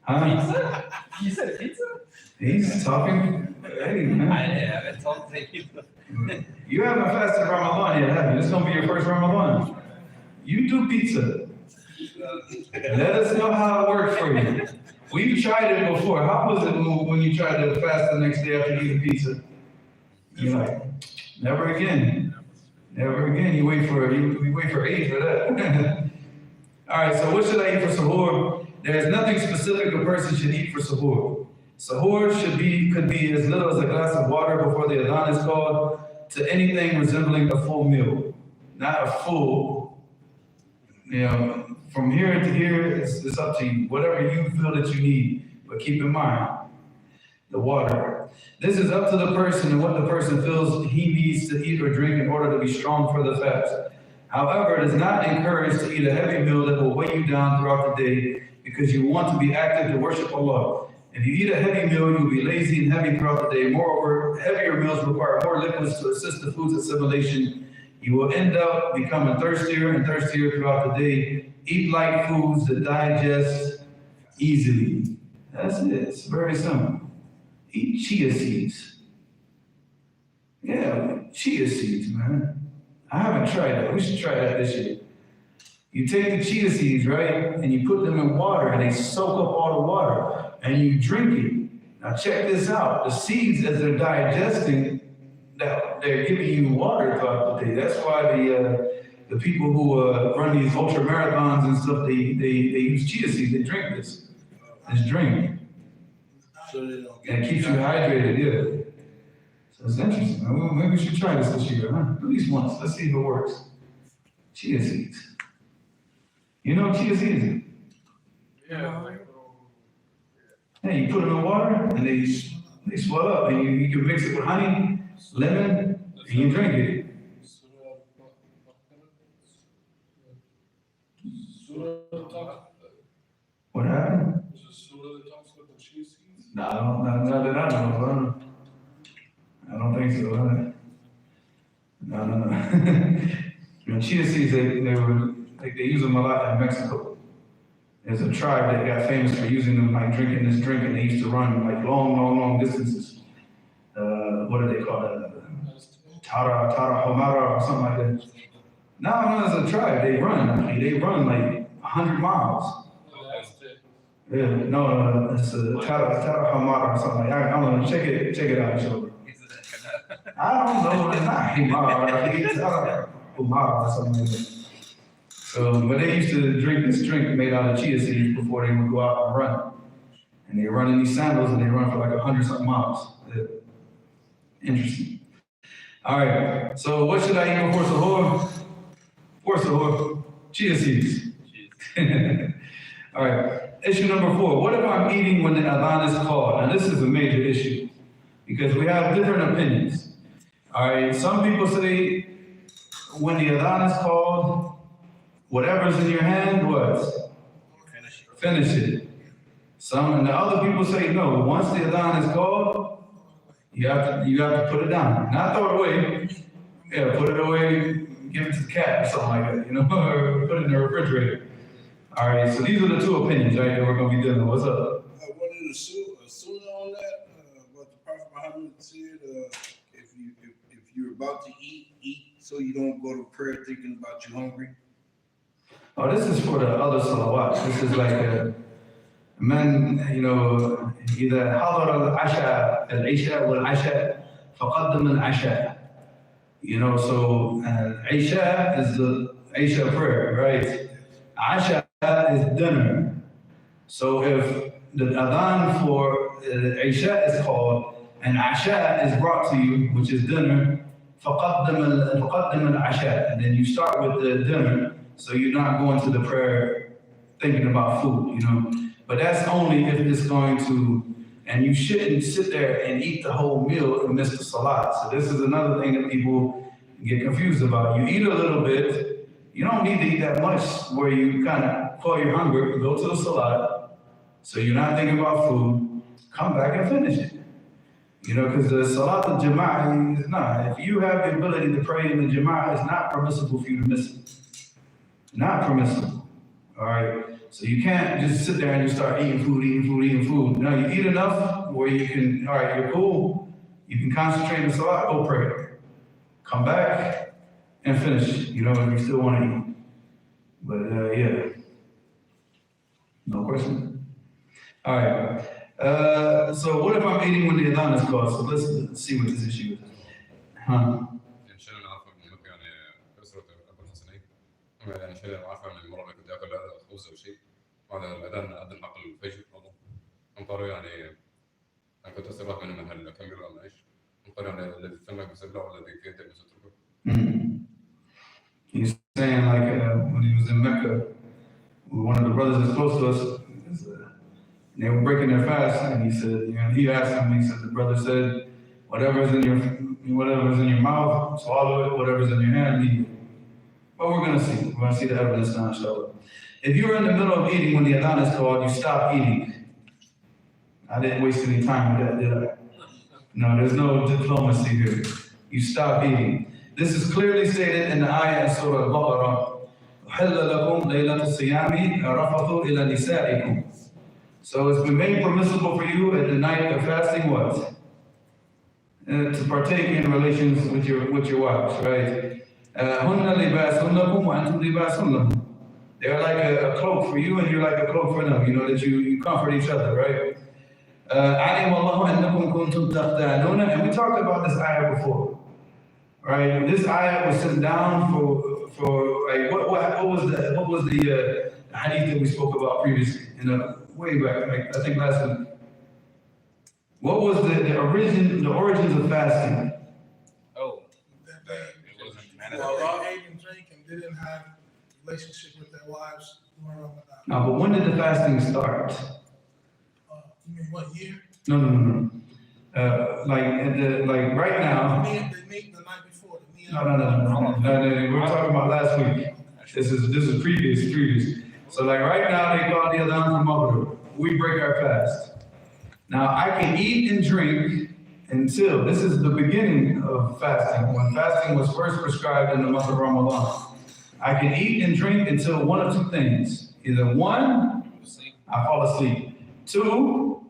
Huh? Pizza? You said pizza? He's talking. Hey, I man. haven't told say pizza. You haven't fasted Ramadan yet, have you? This is gonna be your first Ramadan. You do pizza. Let us know how it worked for you. We've tried it before. How was it when you tried to fast the next day after eating pizza? You're like, never again. Never again. You wait for Eid for that. All right, so what should I eat for suhoor? There's nothing specific a person should eat for suhoor. Suhoor could be as little as a glass of water before the adhan is called to anything resembling a full meal. Not a full, from here to here, it's up to you. Whatever you feel that you need, but keep in mind, the water. This is up to the person and what the person feels he needs to eat or drink in order to be strong for the fast. However, it is not encouraged to eat a heavy meal that will weigh you down throughout the day because you want to be active to worship Allah. If you eat a heavy meal, you'll be lazy and heavy throughout the day. Moreover, heavier meals require more liquids to assist the food's assimilation. You will end up becoming thirstier and thirstier throughout the day. Eat light foods that digest easily. That's it. It's very simple. Eat chia seeds. Yeah, chia seeds, man. I haven't tried that. We should try that this year. You take the chia seeds, right, and you put them in water, and they soak up all the water, and you drink it. Now check this out. The seeds, as they're digesting, they're giving you water throughout the day. That's why the people who run these ultra marathons and stuff, they use chia seeds. They drink this drink. so they don't And it keeps you hydrated, yeah. So it's interesting. Maybe we should try this year, huh? At least once. Let's see if it works. Chia seeds. You know chia seeds? Yeah. Hey, you put them in water and they swell up, and you can mix it with honey, lemon, and you drink it. What happened? Is it Surah that talks about the chia seeds? No, not that I know of. I don't think so. No. You know, chia seeds, they use them a lot in Mexico. There's a tribe that got famous for using them, like drinking this drink, and they used to run like long distances. What do they call it? Tara Homara or something like that. No, it's a tribe. They run like 100 miles. Yeah, no, it's a Tara Homara or something like that. I don't know. Check it out, show. I don't know. It's not Himara. It's Tara Homara or something like that. So, but they used to drink this drink made out of chia seeds before they would go out and run. And they run in these sandals and they run for like 100-something miles. Interesting. All right, so what should I eat before Suhur? For Suhur, chia seeds. All right, issue number 4. What if I'm eating when the adhan is called? Now this is a major issue because we have different opinions. All right, some people say when the adhan is called, whatever's in your hand, what? Finish it. Some and the other people say no. Once the adhan is called, you have to put it down. Not throw it away. Yeah, put it away. Give it to the cat or something like that. Or put it in the refrigerator. All right. So these are the 2 opinions, right? That we're gonna be dealing with. What's up? I wanted a sunnah on that. What the Prophet Muhammad said: if you're about to eat so you don't go to prayer thinking about you hungry. Oh, this is for the other salawat. This is like a man, إذا حضر العشاء والعشاء فقدم العشاء. So Isha is the Isha prayer, right? Asha is dinner. So if the adhan for Isha is called and Asha is brought to you, which is dinner, فقدم العشاء, and then you start with the dinner, so you're not going to the prayer thinking about food, But that's only if it's going to, and you shouldn't sit there and eat the whole meal and miss the salat. So this is another thing that people get confused about. You eat a little bit, you don't need to eat that much where you kind of call your hunger, go to the salat, so you're not thinking about food, come back and finish it. Because the salat al-jama'ah is not, if you have the ability to pray in the jama'ah, it's not permissible for you to miss it. Not permissible, all right? So you can't just sit there and just start eating food. No, you eat enough where you can, all right, you're cool. You can concentrate on the salat, go pray. Come back and finish, if you still want to eat. But yeah. No question? All right. So what if I'm eating when the adhan is called? So let's see what this issue is. شيء انا عارفه من مكه اسره ابو الحسنين شيء انا عارفه من المره اللي كنت اكل هذا خبز او شيء بعد الاذان اذن حق الفجر هم قالوا انا كنت اسال واحد منهم هل اكمل ولا ايش؟ هم قالوا الذي فمك بسبله والذي في يدك بسترك. He's saying when he was in Mecca, one of the brothers that's close to us, they were breaking their fast, and he said, he asked him, he said, the brother said, whatever's in your mouth, swallow it, whatever's in your hand, leave it. But we're going to see. We're going to see the evidence now, inshallah. If you're in the middle of eating when the adhan is called, you stop eating. I didn't waste any time with that, did I? No, there's no diplomacy here. You stop eating. This is clearly stated in the ayah in Surah Al-Baqarah. أُحِلَّ لَكُمْ لَيْلَةُ الصِّيَامِ رَفَثُوا إِلَى نِسَائِكُمْ. So it's been made permissible for you at the night of fasting what? To partake in relations with your wives, right? هُنَّ لِبَاسٌ لَكُمْ وَأَنْتُمْ لِبَاسٌ لَهُمْ. They're like a cloak for you and you're like a cloak for them, that you comfort each other, right? عَلِمَ اللَّهُ أَنَّكُمْ كُنْتُمْ تَخْتَانُونَ. And we talked about this ayah before, right? This ayah was sent down for like, what was the hadith that we spoke about previously, way back, I think last week. What was the origins of fasting? Oh, That it wasn't they mandatory. ate and drank and didn't have relationship with their wives during Ramadan. No, but when did the fasting start? You mean what year? No. Like right now. They meet the night before. No. We're talking about last week. This is previous. So like right now they call the adhan for Maghrib. We break our fast. Now I can eat and drink until, this is the beginning of fasting, when fasting was first prescribed in the month of Ramadan. I can eat and drink until one of two things. Either one, I fall asleep. Two,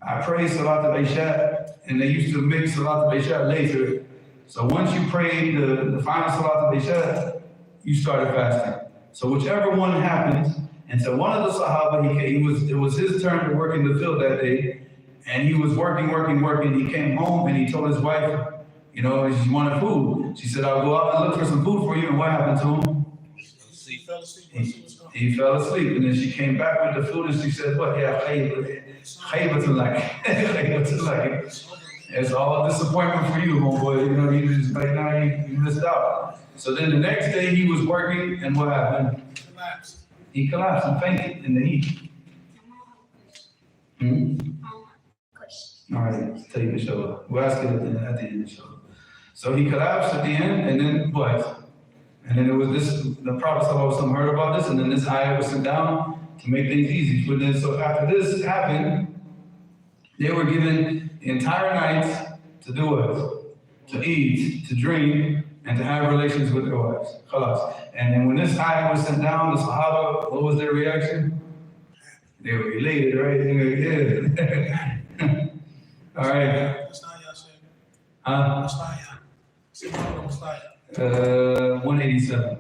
I pray Salat al-Isha, and they used to make Salat al-Isha later. So once you prayed the final Salat al-Isha, you started fasting. So whichever one happened, and so one of the Sahaba, it was his turn to work in the field that day, and he was working. He came home and he told his wife, he wanted food. She said, I'll go out and look for some food for you. And what happened to him? He fell asleep when she was gone. He fell asleep, and then she came back with the food and she said, what? Yeah, Khaybatun lak. Khaybatun lak. It's all disappointment for you, homeboy. You know, you just like now you missed out. So then the next day he was working, and what happened? Collapsed. He collapsed and fainted in the heat. All right, tell you the show. We'll ask it at the end of the show. So he collapsed at the end, and then what? And then it was this, the Prophet ﷺ heard about this, and then this ayah was sent down to make things easy for them. So after this happened, they were given the entire night to do what? To eat, to drink, and to have relations with their wives. Khalas. And then when this ayah was sent down, the Sahaba, what was their reaction? They were elated, right? They were, yeah. All right. That's not y'all saying. Huh? That's not y'all. See, what's like? 187.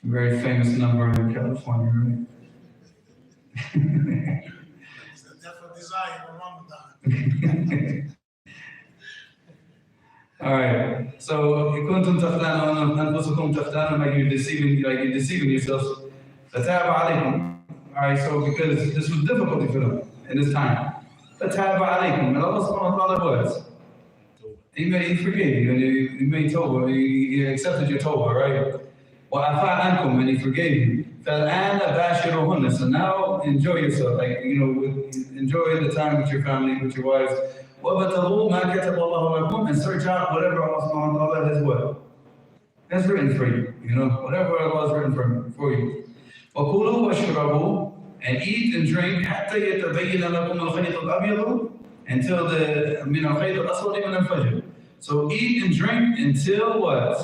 Very famous number in California, right? It's the death of desire for Ramadan. All right. So كنتم تختانون أنفسكم تختانون, like you're deceiving yourselves. فتاب عليكم. All right. So because this was difficulty for them in this time. فتاب عليكم. And Allah subhanahu wa ta'ala was. He forgave you, and he made Tawbah, he accepted your Tawbah, right? وَعَفَى عَنْكُمْ, and he forgave you. فَالْآنَ بَاشِرُهُنَّ, so now enjoy yourself, like, you know, enjoy the time with your family, with your wives. وَابْتَغُوا مَا كَتَبَ اللَّهُ لَكُمْ, and search out whatever Allah subhanahu wa ta'ala has what? That's written for you, you know, whatever Allah has written for you. وَكُلُوا وَاشْرَبُوا, and eat and drink حَتَّى يَتَبَيَّنَ لَكُمُ الْخَيْطُ الْأَبْيَضُ, until the min al-khayt al-aswad min al-fajr. So eat and drink until what?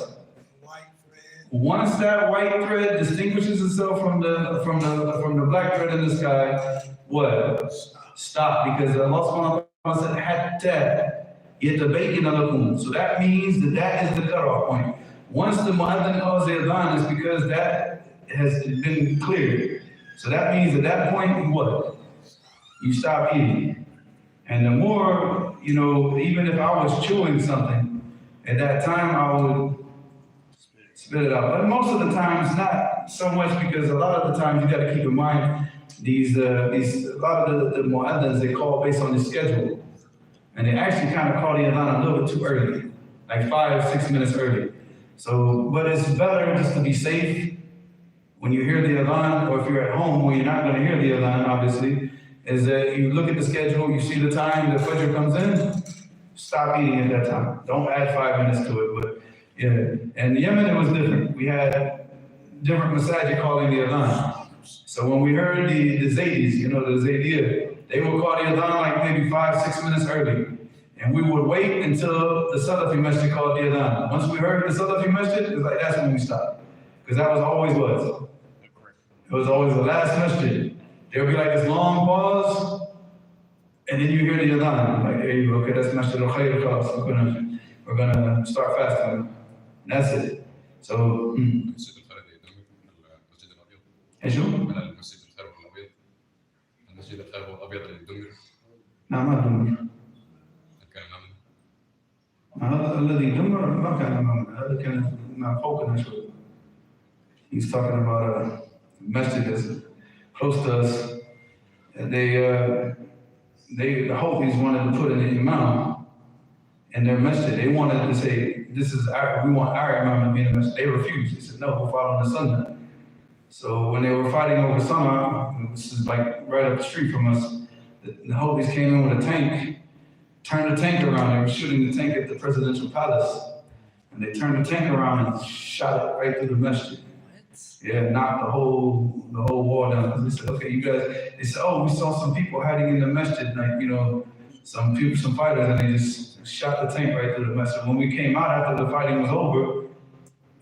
White thread. Once that white thread distinguishes itself from the black thread in the sky, what? Stop, because Allah subhanahu wa ta'ala said hatta yatabayyana lakum. So that means that is the cutoff point. Once the mu'adhin calls the adhan, it's because that has been cleared. So that means at that point, what? You stop eating. And the more, you know, even if I was chewing something, at that time I would spit it out. But most of the times, not so much, because a lot of the times you got to keep in mind these a lot of the mu'adhans, they call based on the schedule. And they actually kind of call the adhan a little bit too early, like 5-6 minutes early. So, but it's better just to be safe when you hear the adhan, or if you're at home where you're not going to hear the adhan, obviously, is that you look at the schedule, you see the time the fajr comes in, stop eating at that time. Don't add 5 minutes to it, but yeah. And Yemen, it was different. We had different masajid calling the adhan. So when we heard the Zaydis, you know, the Zaydiyah, they would call the adhan like maybe 5-6 minutes early. And we would wait until the Salafi masjid called the adhan. Once we heard the Salafi masjid, it was like, that's when we stopped. Because that was always what? It was always the last masjid. There'll be like this long pause, and then you hear the adhan. Like, there you go, okay, that's Masjid al-Khayr class. We're gonna start fasting. That's it. So, المسجد الخير يدمر المسجد الابيض. ايش هو؟ المسجد الخير هو الابيض. المسجد الخير هو الابيض اللي يدمر. نعم، ما دمر. كان امامنا. هذا الذي دمر ما كان امامنا، هذا كان فوقنا شوي. He's talking about a masjid that's close to us. The Houthis wanted to put an imam in their masjid. They wanted to say, we want our imam to be in the masjid. They refused. They said, no, we'll follow the sunnah. So when they were fighting over Sunnah, this is like right up the street from us, the Houthis came in with a tank, turned the tank around. They were shooting the tank at the presidential palace. And they turned the tank around and shot it right through the masjid. Yeah, knocked the whole wall down. They said, okay, you guys, they said, oh, we saw some people hiding in the masjid, like, you know, some fighters, and they just shot the tank right through the masjid. When we came out after the fighting was over,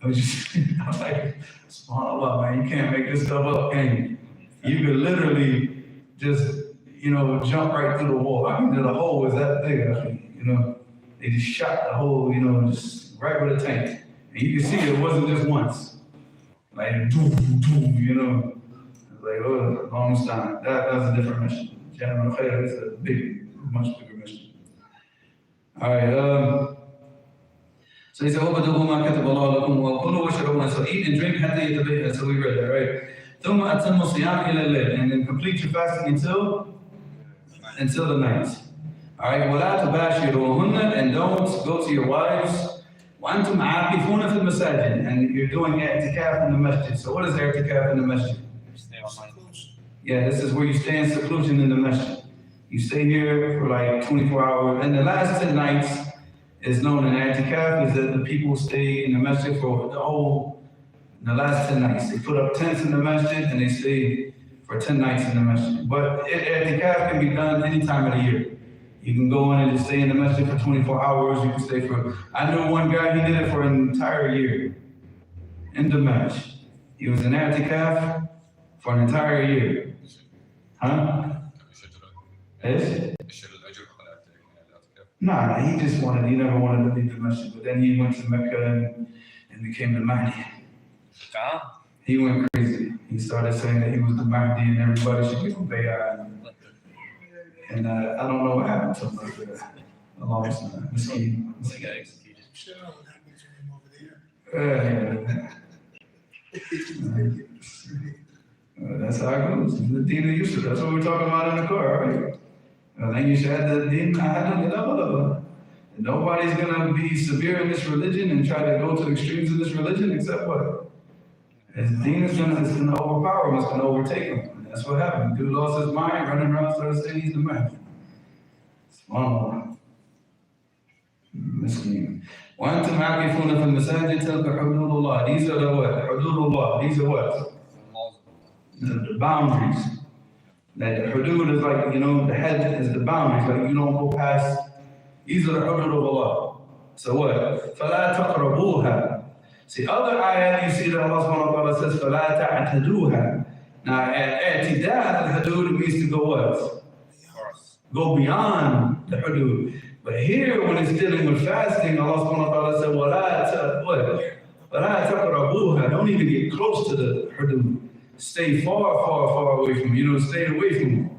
it was just, I was like, subhanAllah, man, you can't make this stuff up, can you? You could literally just, you know, jump right through the wall. I mean, the hole was that big, you know. They just shot the hole, you know, just right with a tank. And you can see it wasn't just once. Like, boom, boom, you know, like, oh, long time. That's a different mission. Jannah al-Khayr is a much bigger mission. All right, so he said, وَبَدُوهُ مَا كَتَبَ اللَّهُ لَكُمْ وَكُلُوا وَاشْرَبُوا. So eat and drink حتى يتبين. So we read that, right? ثم أتم الصيام إلى الليل, and then complete your fasting until the night. Alright, ولا تباشروهن, and don't go to your wives. وأنتم عاكفون في المساجد, and you're doing i'tikaf in the masjid. So what is i'tikaf in the masjid? Stay online. Yeah, this is where you stay in seclusion in the masjid. You stay here for like 24 hours, and the last 10 nights is known in i'tikaf, is that the people stay in the masjid for the last 10 nights. They put up tents in the masjid and they stay for 10 nights in the masjid. But i'tikaf can be done any time of the year. You can go in and just stay in the masjid for 24 hours. You can stay for, I know one guy, he did it for an entire year in the masjid. He was in i'tikaf for an entire year. Huh? Yes? Nah, he just he never wanted to leave the masjid. But then he went to Mecca and became the Mahdi. He went crazy. He started saying that he was the Mahdi and everybody should give him bay'ah. And I don't know what happened to him after that. Allah Muslim. Sure, what happened to him over there? That's how it goes. The deen of Yusuf. That's what we're talking about in the car, right? Then you should have the deen. Nobody's going to be severe in this religion and try to go to the extremes of this religion except what? His deen is going to overpower him. It's going to overtake him. And that's what happened. Dude lost his mind, running around, started saying he's the man. SubhanAllah. Miskin. وأنتم عاكفون في المساجد تلك حدود الله. These are the what? حدود الله. These are what? The boundaries. That the hudud is like, the head is the boundaries. Like you don't go past. These are the hudud of Allah. So what? فَلَا تَقْرَبُوهَا. See, other ayat you see that Allah subhanahu wa ta'ala says, فَلَا تَعْتَدُوهَا. Now, i'tidal, the hudud means to go what? Go beyond the hudud. But here, when it's dealing with fasting, Allah subhanahu wa ta'ala said, وَلَا تَقْرَبُوهَا. Don't even get close to the hudud. Stay far, far, far away from him. Stay away from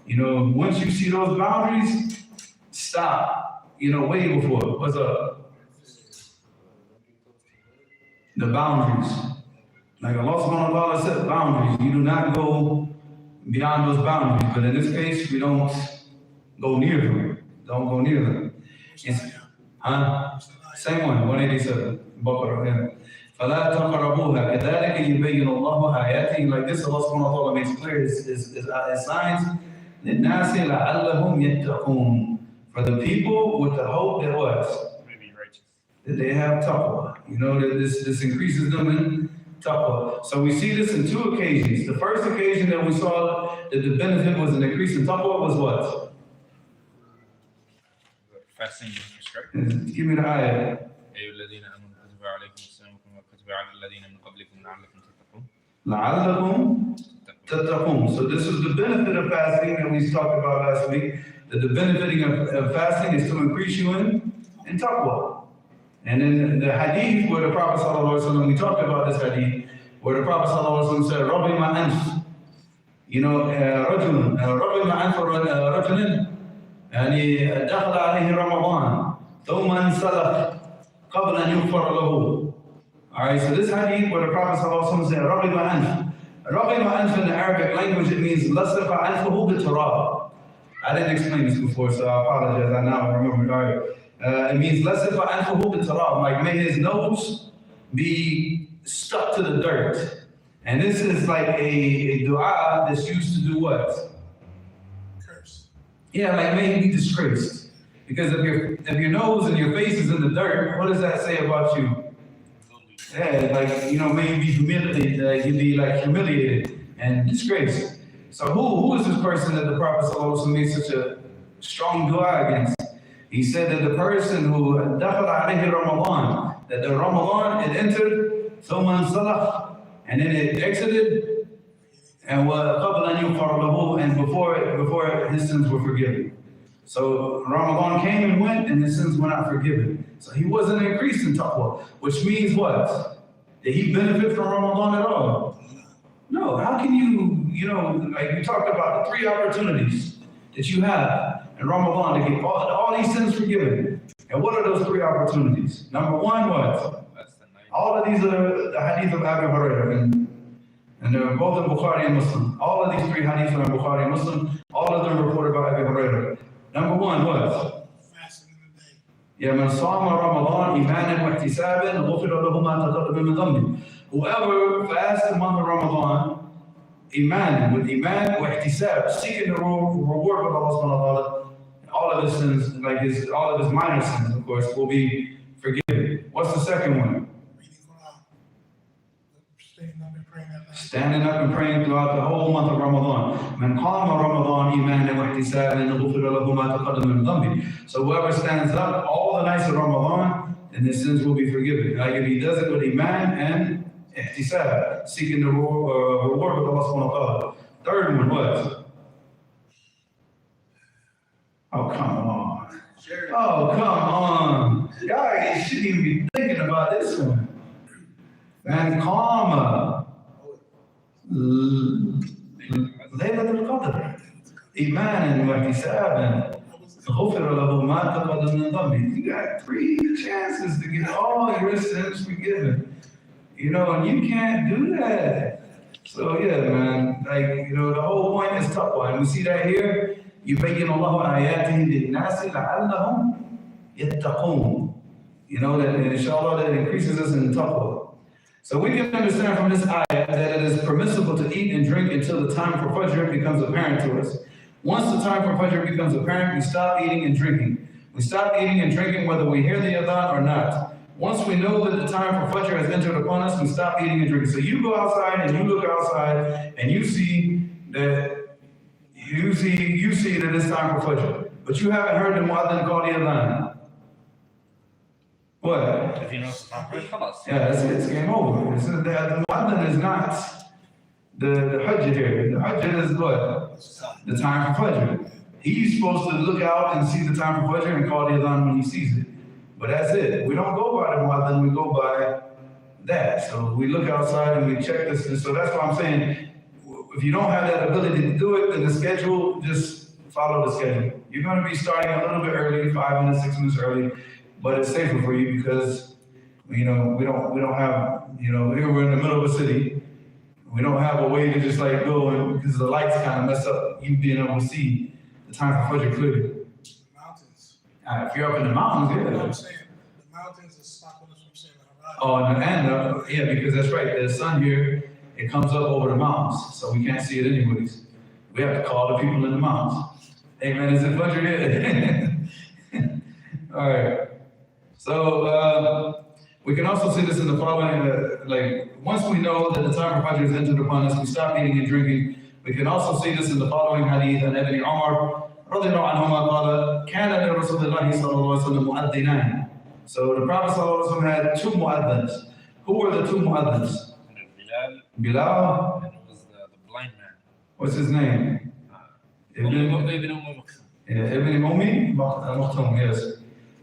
him. Once you see those boundaries, stop. Way before. What's up? The boundaries. Like Allah subhanahu wa ta'ala said, boundaries. You do not go beyond those boundaries. But in this case, we don't go near them. Don't go near them. Same one, 187. Baqarah. فَلَا تَقْرَبُوهَا كَذَلِكَ يُبَيِّنُ اللَّهُ آيَاتِهِ. Like this, Allah subhanahu wa ta'ala makes clear his signs. لِلنَّاسِ لَعَلَّهُمْ يَتَّقُونَ. For the people with the hope that what? That they have taqwa. That this increases them in taqwa. So we see this in two occasions. The first occasion that we saw that the benefit was an increase in taqwa was what? Fasting is prescribed. Give me the ayah. لَعَلَّكُمْ تَتَّقُونَ. So this is the benefit of fasting that we talked about last week. That the benefiting of fasting is to increase you in taqwa. And then the hadith where the Prophet ﷺ, we talked about this hadith, where the Prophet ﷺ said, رَبِّ مَا أَنْفِ. رَجُلٌ رَبِّ مَا أَنْفَ رَجُلٍ يعني دخل عليه رمضان ثم انسلخ قبل أن يغفر له. Alright, so this hadith where the Prophet ﷺ said, رَغِمَ أَنْفِ. رَغِمَ أَنْفِ in the Arabic language, it means لَصِقَ أَنْفَهُ بِالتُّرَابِ. I didn't explain this before, so I apologize. I now remember. Alright. It means لَصِقَ أَنْفَهُ بِالتُّرَابِ. Like, may his nose be stuck to the dirt. And this is like a dua that's used to do what? Curse. Yeah, like may he be disgraced. Because if your nose and your face is in the dirt, what does that say about you? Yeah, like, may you be humiliated, you'd be like humiliated and disgraced. So who is this person that the Prophet ﷺ made such a strong dua against? He said that the person who دخل عليه Ramadan, that the Ramadan, it entered, ثم انسلخ, and then it exited, and وقبل أن يغفر له, and before his sins were forgiven. So Ramadan came and went, and his sins were not forgiven. So he wasn't increased in taqwa, which means what? Did he benefit from Ramadan at all? No. How can like we talked about the 3 opportunities that you have in Ramadan to get all these sins forgiven. And what are those 3 opportunities? Number 1, what? All of these are the hadith of Abu Hurairah. And they're both in Bukhari and Muslim. All of these three hadiths are in Bukhari and Muslim. All of them reported by Abu Hurairah. Number one was, Fasting in the day. يا من صام رمضان إيمانا واحتسابا غفر له ما تقدم من ذنبه. Whoever fasts the month of Ramadan, iman, with iman واحتساب, seeking the reward with Allah subhanahu wa ta'ala, all of his sins, like all of his minor sins, of course, will be forgiven. What's the second one? Reading Quran. Standing up and praying at night. Standing up and praying throughout the whole month of Ramadan. من قام رمضان إيمانا واحتسابا غفر له ما تقدم من ذنبه. So whoever stands up all the nights of Ramadan, and his sins will be forgiven. Like if he does it with iman and ihtisab, seeking the reward with Allah subhanahu wa ta'ala. Third one was, oh come on. Oh come on. Y'all shouldn't even be thinking about this one. Man, qama Laylatul Qadr, imanan wa ihtisaban, غفر له ما تقدم من ذنبه. You got 3 chances to get all your sins forgiven. You know, and you can't do that. So yeah, man, like, you know, the whole point is taqwa. And we see that here. يبين الله آياته للناس لعلهم يتقون. You know, that inshallah that increases us in taqwa. So we can understand from this ayah that it is permissible to eat and drink until the time for Fajr becomes apparent to us. Once the time for Fajr becomes apparent, we stop eating and drinking. We stop eating and drinking whether we hear the adhan or not. Once we know that the time for Fajr has entered upon us, we stop eating and drinking. So you go outside and you look outside and you see that it's time for Fajr, but you haven't heard the muadhin call the adhan. What? If you know it's not right, خلاص. Yeah, it's game over. The muadhin is not the hajj here. The hajj is what? The time for Fajr. He's supposed to look out and see the time for Fajr and call the adhan when he sees it. But that's it. We don't go by the muadhin, we go by that. So we look outside and we check this. And so that's what I'm saying. If you don't have that ability to do it, then the schedule, just follow the schedule. You're going to be starting a little bit early, 5 minutes, 6 minutes early, but it's safer for you because, you know, we don't have, you know, here we're in the middle of a city. We don't have a way to just like go and, because the lights kind of mess up you being able to see the time for Fajr clearly. Mountains. If you're up in the mountains, You know what yeah. I'm saying? The mountains is stopping us from seeing the horizon. Oh, and yeah, because that's right. The sun here, it comes up over the mountains, so we can't see it anyways. We have to call the people in the mountains. Hey man, is it Fajr yet? All right. So we can also see this in the following, like once we know that the time for Fajr has entered upon us, we stop eating and drinking. We can also see this in the following hadith, and Ibn Umar رضي الله عنهما قال كان لرسول الله صلى الله عليه وسلم مؤذنان. So the Prophet صلى الله عليه وسلم had 2 muadhins. Who were the 2 muadhins? Bilal. And it was the blind man. What's his name? Ibn Ummi Maktoum, yes.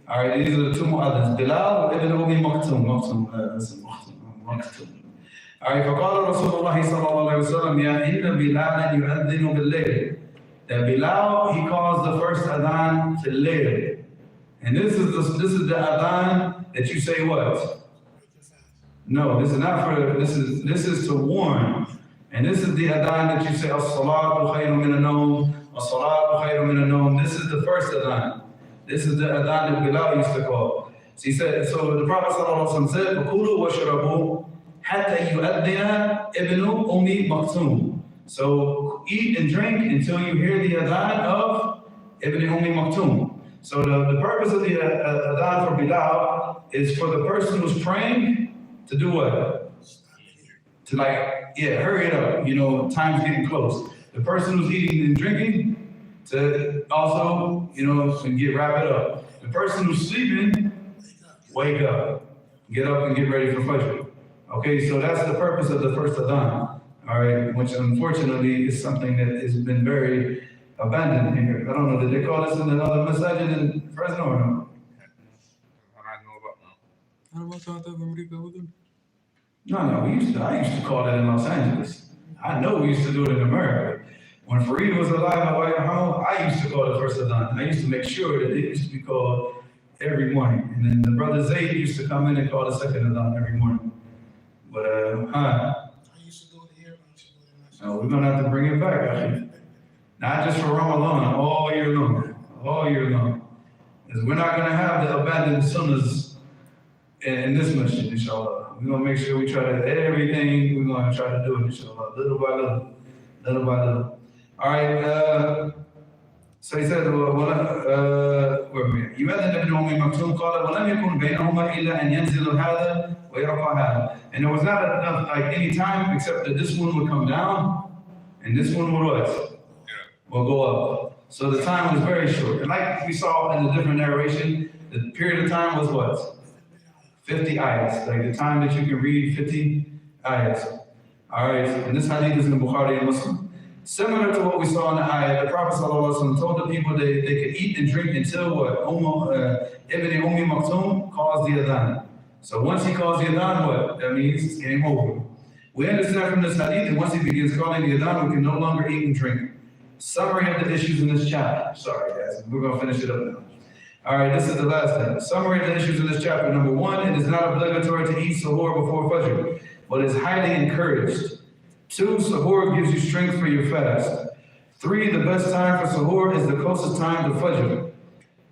All right, these are the 2 muadhins. Bilal Ibn Ummi Maktoum. All right, فقال رسول الله صلى الله عليه وسلم يا إن بلالا يؤذن بالليل. That Bilal, he calls the first adhan fil layl. And this is the adhan that you say what? No, this is not for, this is to warn. And this is the adhan that you say, as-salatu khayrun min an-nawm, as-salatu khayrun min an-nawm. This is the first adhan. This is the adhan that Bilal used to call. So he said, so the Prophet ﷺ said, وَكُلُوا وَاشْرَبُوا حَتَّى يُؤَذِّنَ إِبْنُ أُمِّ مَكْتُومٍ. So eat and drink until you hear the adhan of Ibn Ummi Maktoum. So the purpose of the adhan for Bilal is for the person who's praying to do what? To hurry it up. You know, time's getting close. The person who's eating and drinking to also, wrap it up. The person who's sleeping, wake up. Get up and get ready for Fajr. Okay, so that's the purpose of the first adhan. All right, which unfortunately is something that has been very abandoned here. I don't know, did they call this in another masajid in Fresno or no? No, I used to call that in Los Angeles. I know we used to do it in America. When Fareed was alive at White Home, I used to call the first adhan. I used to make sure that it used to be called every morning. And then the brother Zayd used to come in and call the second adhan every morning. But, I used to do it here on going to have to bring it back, actually. Not just for Ramadan, all year long. All year long. Because we're not going to have the abandoned sunnahs in this masjid, inshallah. We're going to make sure we try to everything, we're going to try to do it, inshallah, little by little. Little by little. All right, so he said, يؤذن ابن أم مكتوم قال ولم يكن بينهما إلا أن ينزل هذا ويرفع هذا. And there was not enough, like any time except that this one would come down and this one would what? Will go up. So the time was very short. And like we saw in the different narration, the period of time was what? 50 ayats. Like the time that you can read 50 ayats. All right, and this hadith is in Bukhari and Muslim. Similar to what we saw in the ayat, the Prophet ﷺ told the people they could eat and drink until what? Ibn Maktoum calls the adhan. So once he calls the adhan, what? That means it's game over. We understand from this hadith that once he begins calling the adhan, we can no longer eat and drink. Summary of the issues in this chapter. Sorry guys, we're going to finish it up now. All right, this is the last thing. Summary of the issues in this chapter. Number one, it is not obligatory to eat suhoor before Fajr, but is highly encouraged. 2, suhoor gives you strength for your fast. 3, the best time for suhoor is the closest time to Fajr.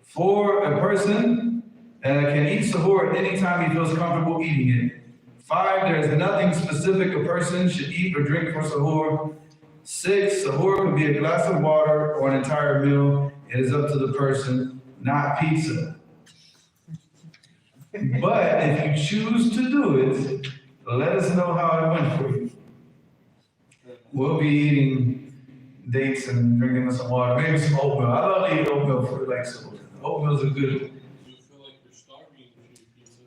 4, a person can eat suhoor at any time he feels comfortable eating it. 5, there is nothing specific a person should eat or drink for suhoor. 6, suhoor could be a glass of water or an entire meal. It is up to the person, not pizza. But if you choose to do it, let us know how it went for you. We'll be eating dates and drinking some water, maybe some oatmeal. I love to eat oatmeal for like suhoor. Oatmeal's a good. Do you feel like you're starving when you eat pizza?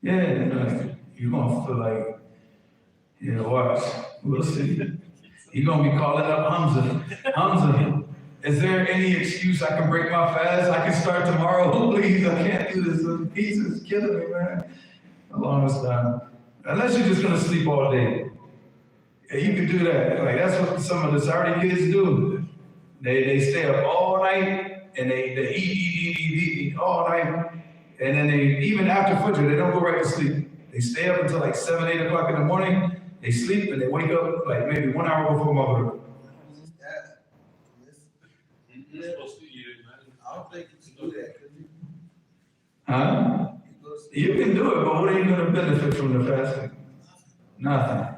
Yeah, you're gonna feel like, yeah, watch. We'll see. You're gonna be calling up Hamza. Hamza, is there any excuse I can break my fast? I can start tomorrow. Please, I can't do this. The pizza's killing me, man. The longest time. Unless you're just gonna sleep all day. Yeah, you can do that. Like that's what some of the Saudi kids do. They stay up all night and they eat all night. And then they, even after Fajr, they don't go right to sleep. They stay up until like 7, 8 o'clock in the morning. They sleep and they wake up like maybe 1 hour before Maghrib. You're supposed to eat it, man. I don't think you can do that, could you? Huh? You can do it, but what are you going to benefit from the fasting? Nothing.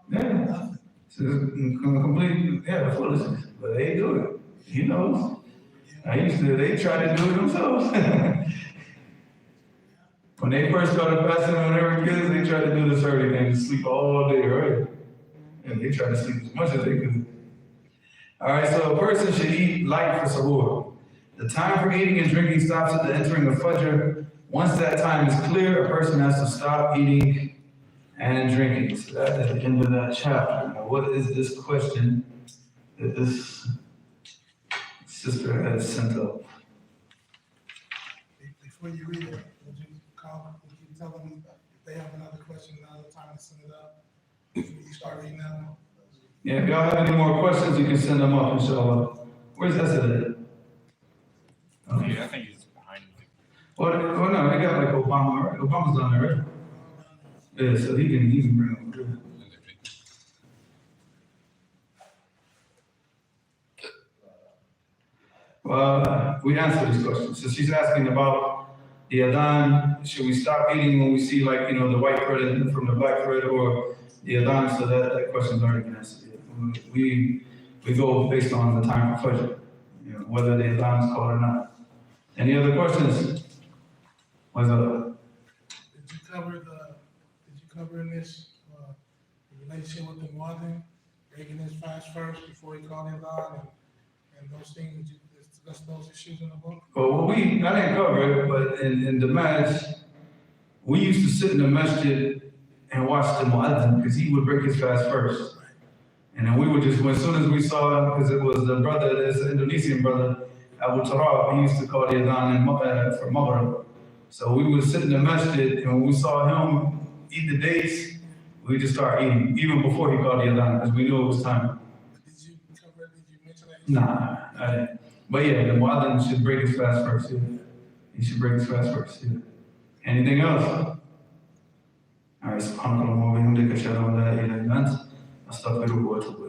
Yeah. It's complete, yeah, foolishness. But they do it. He knows. They try to do it themselves. When they first started fasting when they were kids, they tried to do this early thing, to sleep all day, right? And they tried to sleep as much as they could. All right, so a person should eat light for suhoor. The time for eating and drinking stops at the entering of Fajr. Once that time is clear, a person has to stop eating and drinking. So that is the end of that chapter. Now, what is this question that this sister has sent up? Before you read it, would you tell them if they have another question, another time to send it up? You start reading that one? Yeah, if y'all have any more questions, you can send them up, inshallah. Where's Esed? Okay. Yeah, I think he's behind me. Well, no, they got like Obama, right? Obama's on there, right? Yeah, so he can bring them up. Well, we answered this question. So she's asking about the adhan. Should we stop eating when we see, like, you know, the white thread from the black thread, or the adhan? So that question's already been answered. We go based on the time for Fajr, you know, whether the adhan is called or not. Any other questions? What's up? Did you cover in this the relationship with the Muazzin, breaking his fast first before he called him on, and those things? Did you discuss those issues in the book? Well, I didn't cover it, but in the match, we used to sit in the masjid and watch the Muazzin because he would break his fast first. And then we would just, as soon as we saw him, because it was the brother, this Indonesian brother, Abu Tarab, he used to call the adhan for Maghrib. So we would sit in the masjid, and when we saw him eat the dates, we just start eating, even before he called the adhan, because we knew it was time. Did you mention that? Nah, I didn't. But yeah, the muazzin should break his fast first. Yeah. He should break his fast first. Yeah. Anything else? سبحانك اللهم وبحمدك أشهد أن لا إله إلا أنت أستغفرك وأتوب إليك.